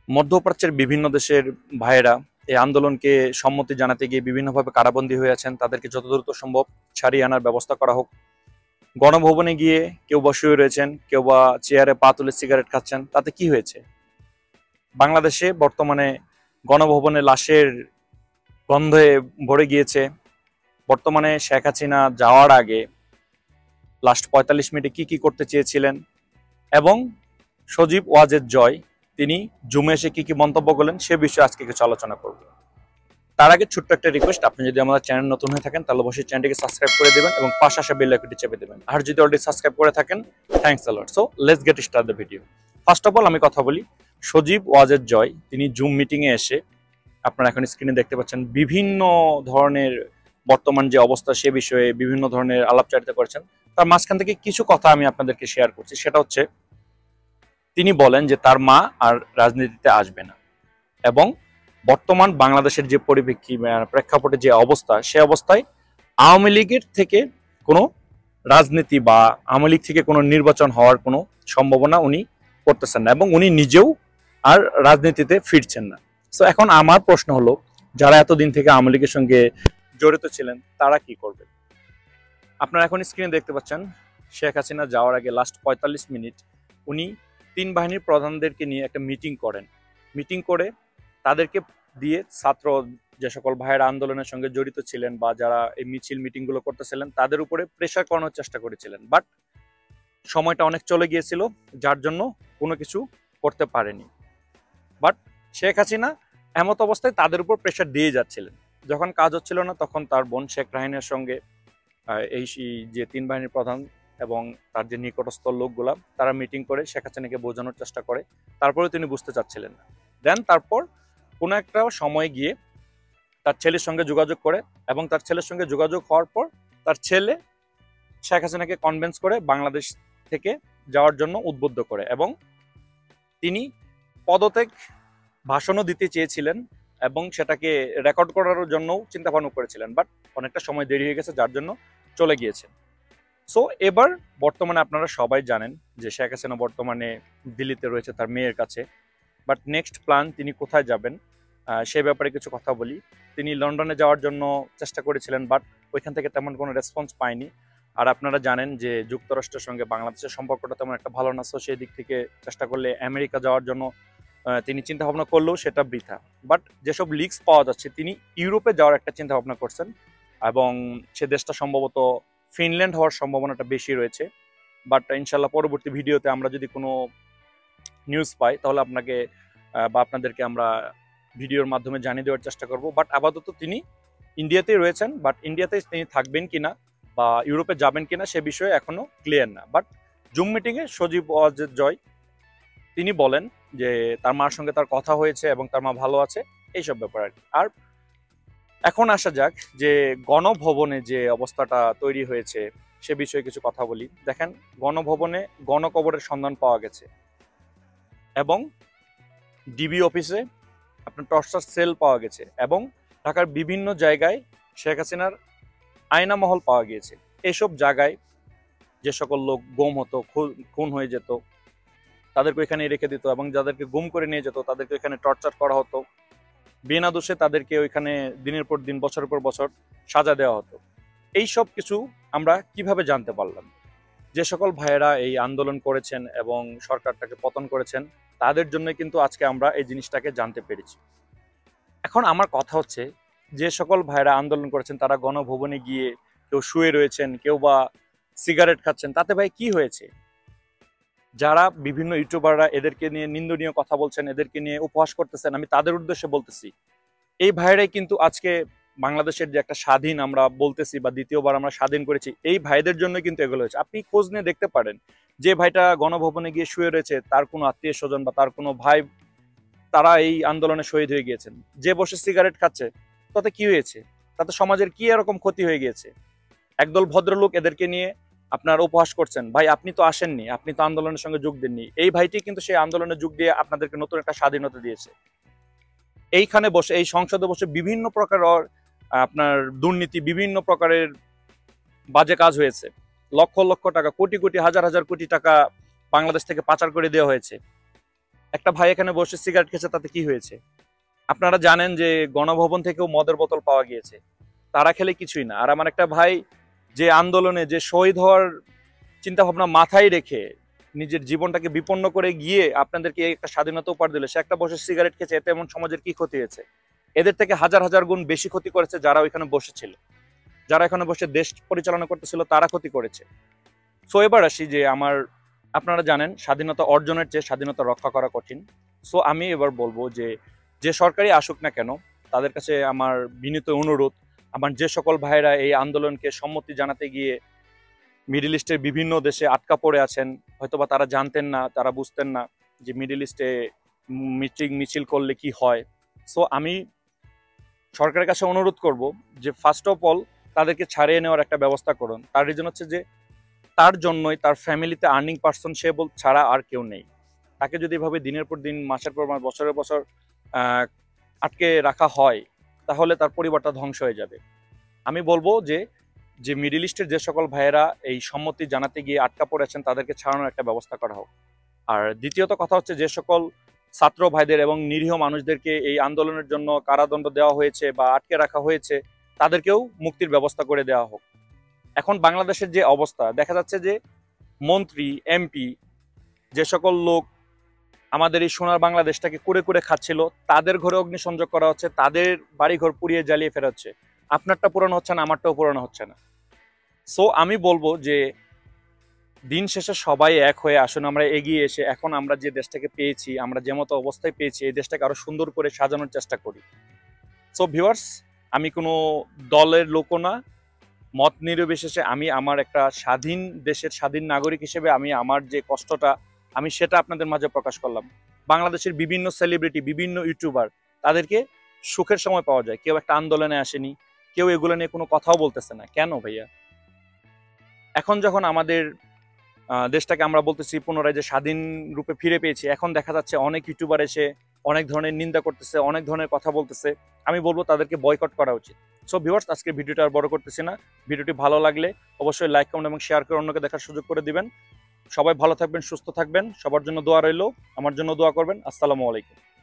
মধ্যপ্রাচ্যের বিভিন্ন দেশের ভাইয়েরা এই আন্দোলনকে সম্মতি জানাতে গিয়ে বিভিন্নভাবে কারাবন্দী হয়ে আছেন। তাদেরকে যত দ্রুত সম্ভব ছাড়িয়ে আনার ব্যবস্থা করা হোক। গণভবনে গিয়ে কেউ বা শুয়ে রয়েছেন, কেউ বা চেয়ারে পা তুলে সিগারেট খাচ্ছেন, তাতে কি হয়েছে? বাংলাদেশে বর্তমানে গণভবনে লাশের গন্ধে ভরে গিয়েছে। বর্তমানে শেখ হাসিনা যাওয়ার আগে লাস্ট ৪৫ মিনিটে কি কি করতে চেয়েছিলেন এবং সজীব ওয়াজেদ জয় তিনি জুমে এসে কি কি মন্তব্য করলেন সে বিষয়ে আজকে কিছু আলোচনা করব। তার আগে ছোট্ট একটা রিকোয়েস্ট, আপনি যদি আমাদের চ্যানেল নতুন হয়ে থাকেন তাহলে অবশ্যই চ্যানেলটিকে সাবস্ক্রাইব করে দেবেন এবং পাশে আসা বেল আইকনটি চেপে দেবেন। আর যদি অলরেডি সাবস্ক্রাইব করে থাকেন, thanks a lot. So let's get start the video. First of all আমি কথা বলি, সজীব ওয়াজেদ জয় তিনি জুম মিটিং এ এসে, আপনারা এখন স্ক্রিনে দেখতে পাচ্ছেন, বিভিন্ন ধরনের বর্তমান যে অবস্থা সে বিষয়ে বিভিন্ন ধরনের আলাপচারিতা করেছেন। তার মাঝখান থেকে কিছু কথা আমি আপনাদেরকে শেয়ার করছি। সেটা হচ্ছে, তিনি বলেন যে তার মা আর রাজনীতিতে আসবে না এবং বর্তমান বাংলাদেশের যে প্রেক্ষাপটে যে অবস্থা, সে অবস্থায় আওয়ামী লীগের থেকে কোনো রাজনীতি বা আওয়ামী লীগ থেকে কোনো নির্বাচন হওয়ার কোনো সম্ভাবনা উনি করতেছেন না এবং উনি নিজেও আর রাজনীতিতে ফিরছেন না। সো এখন আমার প্রশ্ন হলো, যারা এতদিন থেকে আওয়ামী লীগের সঙ্গে জড়িত ছিলেন তারা কি করবে? আপনারা এখন স্ক্রিনে দেখতে পাচ্ছেন, শেখ হাসিনা যাওয়ার আগে লাস্ট ৪৫ মিনিট উনি তিন বাহিনীর প্রধানদেরকে নিয়ে একটা মিটিং করেন। মিটিং করে তাদেরকে দিয়ে ছাত্র যে সকল ভাইয়েরা আন্দোলনের সঙ্গে জড়িত ছিলেন বা যারা এই মিছিল মিটিংগুলো করতেছিলেন তাদের উপরে প্রেশার করানোর চেষ্টা করেছিলেন। বাট সময়টা অনেক চলে গিয়েছিল, যার জন্য কোনো কিছু করতে পারেনি। বাট শেখ হাসিনা এমত অবস্থায় তাদের উপর প্রেশার দিয়ে যাচ্ছিলেন। যখন কাজ হচ্ছিল না তখন তার বোন শেখ রাহিনের সঙ্গে এই যে তিন বাহিনীর প্রধান এবং তার যে নিকটস্থ লোকগুলা তারা মিটিং করে শেখ হাসিনাকে বোঝানোর চেষ্টা করে। তারপরে তিনি বুঝতে চাচ্ছিলেন না। দেন তারপর কোনো একটা সময় গিয়ে তার ছেলের সঙ্গে যোগাযোগ করে এবং তার ছেলের সঙ্গে যোগাযোগ হওয়ার পর তার ছেলে শেখ হাসিনাকে কনভিন্স করে বাংলাদেশ থেকে যাওয়ার জন্য উদ্বুদ্ধ করে এবং তিনি পদত্যাগ ভাষণও দিতে চেয়েছিলেন এবং সেটাকে রেকর্ড করার জন্য চিন্তা ভাবনা করেছিলেন। বাট অনেকটা সময় দেরি হয়ে গেছে, যার জন্য চলে গিয়েছেন। সো এবার বর্তমানে আপনারা সবাই জানেন যে শেখ হাসিনা বর্তমানে দিল্লিতে রয়েছে তার মেয়ের কাছে। বাট নেক্সট প্ল্যান তিনি কোথায় যাবেন সে ব্যাপারে কিছু কথা বলি। তিনি লন্ডনে যাওয়ার জন্য চেষ্টা করেছিলেন, বাট ওইখান থেকে তেমন কোনো রেসপন্স পায়নি। আর আপনারা জানেন যে যুক্তরাষ্ট্রের সঙ্গে বাংলাদেশের সম্পর্কটা তেমন একটা ভালো না। সো সেই দিক থেকে চেষ্টা করলে আমেরিকা যাওয়ার জন্য তিনি চিন্তা ভাবনা করলেও সেটা বৃথা। বাট যেসব লিগস পাওয়া যাচ্ছে তিনি ইউরোপে যাওয়ার একটা চিন্তা ভাবনা করছেন এবং সে দেশটা সম্ভবত ফিনল্যান্ড হওয়ার সম্ভাবনাটা বেশি রয়েছে। বাট ইনশাল্লাহ পরবর্তী ভিডিওতে আমরা যদি কোনো নিউজ পাই তাহলে আপনাকে বা আপনাদেরকে আমরা ভিডিওর মাধ্যমে জানিয়ে দেওয়ার চেষ্টা করব। বাট আপাতত তিনি ইন্ডিয়াতেই রয়েছেন। বাট ইন্ডিয়াতে তিনি থাকবেন কিনা বা ইউরোপে যাবেন কিনা সে বিষয়ে এখনো ক্লিয়ার না। বাট জুম মিটিংয়ে সজীব ওয়াজেদ জয় তিনি বলেন যে তার মার সঙ্গে তার কথা হয়েছে এবং তার মা ভালো আছে, এইসব ব্যাপার আর কি। আর এখন আসা যাক যে গণভবনে যে অবস্থাটা তৈরি হয়েছে সে বিষয়ে কিছু কথা বলি। দেখেন, গণভবনে গণকবরের সন্ধান পাওয়া গেছে এবং ডিবি অফিসে আপনার টর্চার সেল পাওয়া গেছে এবং ঢাকার বিভিন্ন জায়গায় শেখ হাসিনার আয়না মহল পাওয়া গিয়েছে। এসব জায়গায় যে সকল লোক গুম হতো, খুন হয়ে যেত, তাদেরকে এখানে রেখে দিত এবং যাদেরকে গুম করে নিয়ে যেত তাদেরকে এখানে টর্চার করা হতো। বিনা দোষে তাদেরকে ওইখানে দিনের পর দিন বছরের পর বছর সাজা দেওয়া হতো। এই সব কিছু আমরা কিভাবে জানতে পারলাম? যে সকল ভাইয়েরা এই আন্দোলন করেছেন এবং সরকারটাকে পতন করেছেন তাদের জন্য কিন্তু আজকে আমরা এই জিনিসটাকে জানতে পেরেছি। এখন আমার কথা হচ্ছে, যে সকল ভাইয়েরা আন্দোলন করেছেন তারা গণভবনে গিয়ে কেউ শুয়ে রয়েছেন, কেউ বা সিগারেট খাচ্ছেন, তাতে ভাই কি হয়েছে? যারা বিভিন্ন ইউটিউবাররা এদেরকে নিয়ে নিন্দনীয় কথা বলছেন, এদেরকে নিয়ে উপহাস করতেছেন, আমি তাদের উদ্দেশ্যে বলতেছি, এই ভাইরাই কিন্তু আজকে বাংলাদেশের যে একটা স্বাধীন আমরা বলতেছি বা দ্বিতীয়বার আমরা স্বাধীন করেছি, এই ভাইদের জন্য কিন্তু এগুলো হয়েছে। আপনি খোঁজ নিয়ে দেখতে পারেন, যে ভাইটা গণভবনে গিয়ে শুয়ে রয়েছে তার কোনো আত্মীয় স্বজন বা তার কোনো ভাই তারা এই আন্দোলনে শহীদ হয়ে গিয়েছেন। যে বসে সিগারেট খাচ্ছে তাতে কি হয়েছে? তাতে সমাজের কি এরকম ক্ষতি হয়ে গিয়েছে? একদল ভদ্রলোক এদেরকে নিয়ে আপনার উপহাস করছেন, ভাই আপনি তো আসেননি, আপনি তো আন্দোলনের সঙ্গে যোগ দেননি। এই ভাইটি কিন্তু সেই আন্দোলনে যোগ দিয়ে আপনাদেরকে নতুন একটা স্বাধীনতা দিয়েছে। এইখানে বসে এই সংসদে বসে বিভিন্ন প্রকার আপনার দুর্নীতি, বিভিন্ন প্রকারের বাজে কাজ হয়েছে। লক্ষ লক্ষ টাকা, কোটি কোটি, হাজার হাজার কোটি টাকা বাংলাদেশ থেকে পাচার করে দেওয়া হয়েছে। একটা ভাই এখানে বসে সিগারেট খেয়েছে, তাতে কি হয়েছে? আপনারা জানেন যে গণভবন থেকেও মদের বোতল পাওয়া গিয়েছে, তারা খেলে কিছুই না। আর আমার একটা ভাই যে আন্দোলনে যে শহীদ হওয়ার চিন্তা ভাবনা মাথায় রেখে নিজের জীবনটাকে বিপন্ন করে গিয়ে আপনাদেরকে একটা স্বাধীনতা উপহার দিল, সে একটা বসে সিগারেট খেয়েছে, এতে এমন সমাজের কি ক্ষতি হয়েছে? এদের থেকে হাজার হাজার গুণ বেশি ক্ষতি করেছে যারা ওইখানে বসেছিল, যারা এখানে বসে দেশ পরিচালনা করতেছিল, তারা ক্ষতি করেছে। সো এবার আসি যে আপনারা জানেন স্বাধীনতা অর্জনের চেয়ে স্বাধীনতা রক্ষা করা কঠিন। সো আমি এবার বলবো যে যে সরকারই আসুক না কেন, তাদের কাছে আমার বিনীত অনুরোধ, আমার যে সকল ভাইরা এই আন্দোলনকে সম্মতি জানাতে গিয়ে মিডল ইস্টের বিভিন্ন দেশে আটকা পড়ে আছেন, হয়তোবা তারা জানতেন না, তারা বুঝতেন না যে মিডল ইস্টে মিটিং মিছিল করলে কি হয়। সো আমি সরকারের কাছে অনুরোধ করব যে ফার্স্ট অফ অল তাদেরকে ছাড়িয়ে নেওয়ার একটা ব্যবস্থা করুন। তার রিজন হচ্ছে যে তার জন্যই তার ফ্যামিলিতে আর্নিং পার্সন সে ছাড়া আর কেউ নেই। তাকে যদি এভাবে দিনের পর দিন, মাসের পর মাস, বছরের বছর আহ, আটকে রাখা হয়, তাহলে তার পরিবারটা ধ্বংস হয়ে যাবে। আমি বলবো যে যে মিডল ইস্টের যে সকল ভাইয়েরা এই সম্মতি জানাতে গিয়ে আটকা পড়েছেন, তাদেরকে ছাড়ানোর একটা ব্যবস্থা করা হোক। আর দ্বিতীয়ত কথা হচ্ছে, যে সকল ছাত্র ভাইদের এবং নিরীহ মানুষদেরকে এই আন্দোলনের জন্য কারাদণ্ড দেওয়া হয়েছে বা আটকে রাখা হয়েছে, তাদেরকেও মুক্তির ব্যবস্থা করে দেওয়া হোক। এখন বাংলাদেশের যে অবস্থা দেখা যাচ্ছে যে মন্ত্রী, এমপি, যে সকল লোক আমাদের এই সোনার বাংলাদেশটাকে কুড়ে কুড়ে খাচ্ছিল, তাদের ঘরে অগ্নিসংযোগ করা হচ্ছে, তাদের বাড়িঘর পুড়িয়ে জ্বালিয়ে ফেরা হচ্ছে। আপনারটা পুরানো হচ্ছে না, আমারটাও পুরানো হচ্ছে না। সো আমি বলবো যে দিন শেষে সবাই এক হয়ে আসুন, আমরা এগিয়ে এসে এখন আমরা যে দেশটাকে পেয়েছি, আমরা যে মতো অবস্থায় পেয়েছি, এই দেশটাকে আরো সুন্দর করে সাজানোর চেষ্টা করি। সো ভিউয়ার্স, আমি কোনো দলের লোকও না, মত নির্বিশেষে আমি আমার একটা স্বাধীন দেশের স্বাধীন নাগরিক হিসেবে আমি আমার যে কষ্টটা, আমি সেটা আপনাদের মাঝে প্রকাশ করলাম। বাংলাদেশের বিভিন্ন সেলিব্রিটি, বিভিন্ন ইউটিউবার, তাদেরকে সুখের সময় পাওয়া যায়, কেউ একটা আন্দোলনে আসেনি, কেউ এগুলো নিয়ে কোনো কথাও বলতেছে না। কেন ভাইয়া? এখন যখন আমাদের দেশটাকে আমরা বলতেছি পুনরায় যে স্বাধীন রূপে ফিরে পেয়েছি, এখন দেখা যাচ্ছে অনেক ইউটিউবার এসে অনেক ধরনের নিন্দা করতেছে, অনেক ধরনের কথা বলতেছে। আমি বলবো তাদেরকে বয়কট করা উচিত। সো ভিউয়ার্স, আজকে ভিডিওটা আর বড় করতেছি না। ভিডিওটি ভালো লাগলে অবশ্যই লাইক, কমেন্ট এবং শেয়ার করে অন্যকে দেখার সুযোগ করে দিবেন। সবাই ভালো থাকবেন, সুস্থ থাকবেন, সবার জন্য দোয়া রইল, আমার জন্য দোয়া করবেন। আসসালামু আলাইকুম।